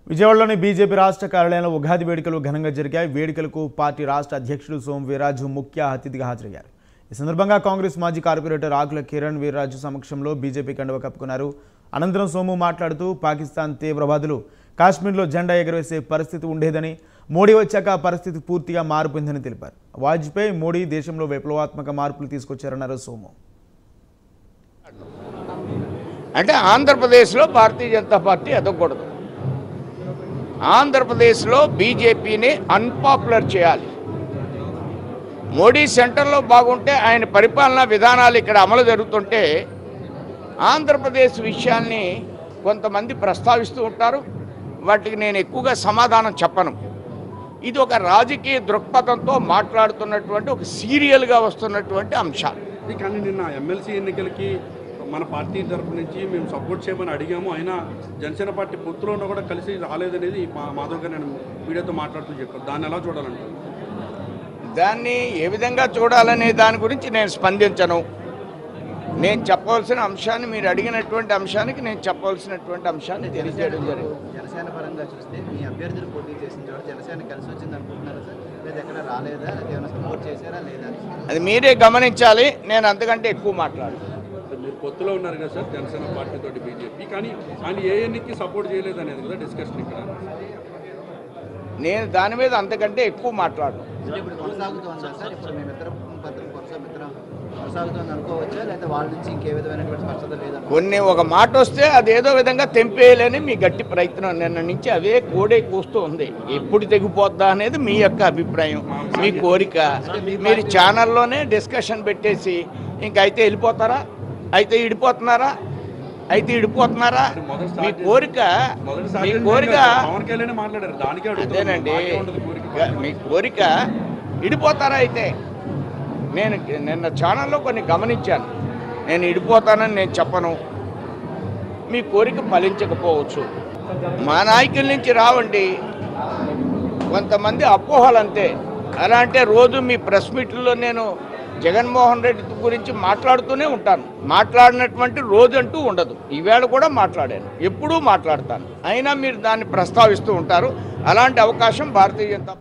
విజయవాడలోని బీజేపీ రాష్ట్ర కార్యాలయంలో ఉగాది వేడుకలు ఘనంగా జరిగాయి. వేడుకలకు పార్టీ రాష్ట్ర అధ్యక్షుడు సోము వీర్రాజు ముఖ్య అతిథిగా హాజరయ్యారు. ఈ సందర్భంగా కాంగ్రెస్ మాజీ కార్పొరేటర్ ఆకుల కిరణ్ వీర్రాజు సమక్షంలో బీజేపీ కండువా కప్పుకున్నారు. అనంతరం సోము మాట్లాడుతూ పాకిస్తాన్ తీవ్రవాదులు కాశ్మీర్లో జెండా ఎగరవేసే పరిస్థితి ఉండేదని, మోడీ వచ్చాక పరిస్థితి పూర్తిగా మారిపోయిందని తెలిపారు. వాజ్పేయి, మోడీ దేశంలో విప్లవాత్మక మార్పులు తీసుకొచ్చారన్నారు సోము. అంటే ఆంధ్రప్రదేశ్లో భారతీయ జనతా పార్టీ ఎదగకూడదు. ఆంధ్రప్రదేశ్లో బీజేపీని అన్పాపులర్ చేయాలి. మోడీ సెంటర్లో బాగుంటే ఆయన పరిపాలనా విధానాలు ఇక్కడ అమలు జరుగుతుంటే ఆంధ్రప్రదేశ్ విషయాల్ని కొంతమంది ప్రస్తావిస్తూ ఉంటారు. వాటికి నేను ఎక్కువగా సమాధానం చెప్పను. ఇది ఒక రాజకీయ దృక్పథంతో మాట్లాడుతున్నటువంటి ఒక సీరియల్గా వస్తున్నటువంటి అంశాలు. కానీ నిన్న ఎమ్మెల్సీ ఎన్నికలకి మన పార్టీ తరఫు నుంచి మేము సపోర్ట్ చేయమని అడిగాము. అయినా జనసేన పార్టీ పొత్తులో ఉన్న కూడా కలిసి రాలేదనేది మాధవ్ గారు నేను మీడియాతో మాట్లాడుతూ చెప్పాను. దాన్ని ఎలా చూడాలంటారు? దాన్ని ఏ విధంగా చూడాలనే దాని గురించి నేను స్పందించను. నేను చెప్పవలసిన అంశాన్ని, మీరు అడిగినటువంటి అంశానికి నేను చెప్పవలసినటువంటి అంశాన్ని తెలియజేయడం జరిగింది. జనసేన పరంగా చూస్తే మీ అభ్యర్థులు పోటీ చేసిన చోట జనసేన కలిసి వచ్చింది అనుకుంటున్నారా సార్? లేదా ఎక్కడ రాలేదా? ఏమైనా సపోర్ట్ చేశారా లేదా? అది మీరే గమనించాలి. నేను అంతకంటే ఎక్కువ మాట్లాడను. మీరు పొత్తులో ఉన్నారు కదా సార్ జనసేన పార్టీతో బీజేపీ, కానీ ఆయన ఏ ఎన్నికకి సపోర్ట్ చేయలేదు అనేది కదా డిస్కషన్ ఇక్కడ. నేను దాని మీద అంతకంటే ఎక్కువ మాట్లాడను. అంటే ఇప్పుడు కొనసాగుతుందా సార్? ఇప్పుడు మేమిద్దరం కొనసాగుతుంది అనుకోవచ్చా, లేదా వాళ్ళ నుంచి ఇంకే విధమైనటువంటి స్పష్టత లేదా? కొన్ని ఒక మాట వస్తే అదేదో విధంగా తెంపేయాలని మీ గట్టి ప్రయత్నం. నిన్న నుంచి అవే కోడే కూస్తూ ఉంది. ఎప్పుడు తెగిపోద్దా అనేది మీ యొక్క అభిప్రాయం, మీ కోరిక. మీరు ఛానల్లోనే డిస్కషన్ పెట్టేసి ఇంకైతే వెళ్ళిపోతారా, అయితే ఇడిపోతున్నారా, అయితే ఇడిపోతున్నారా, మీ కోరిక పవన్ కళ్యాణ్ మాట్లాడారు. దానికి అదేనండి మీ కోరిక. ఇడిపోతారా? అయితే నేను నిన్న ఛానల్లో కొన్ని గమనించాను. నేను ఇడిపోతానని నేను చెప్పను. మీ కోరిక ఫలించకపోవచ్చు. మా నాయకుల నుంచి రావండి కొంతమంది అపోహలు అంతే. ఎలా అంటే రోజు మీ ప్రెస్ మీట్లలో నేను జగన్మోహన్ రెడ్డి గురించి మాట్లాడుతూనే ఉంటాను. మాట్లాడినటువంటి రోజు అంటూ ఉండదు. ఈవేళ కూడా మాట్లాడాను, ఎప్పుడూ మాట్లాడతాను. అయినా మీరు దాన్ని ప్రస్తావిస్తూ ఉంటారు. అలాంటి అవకాశం భారతీయ జనతా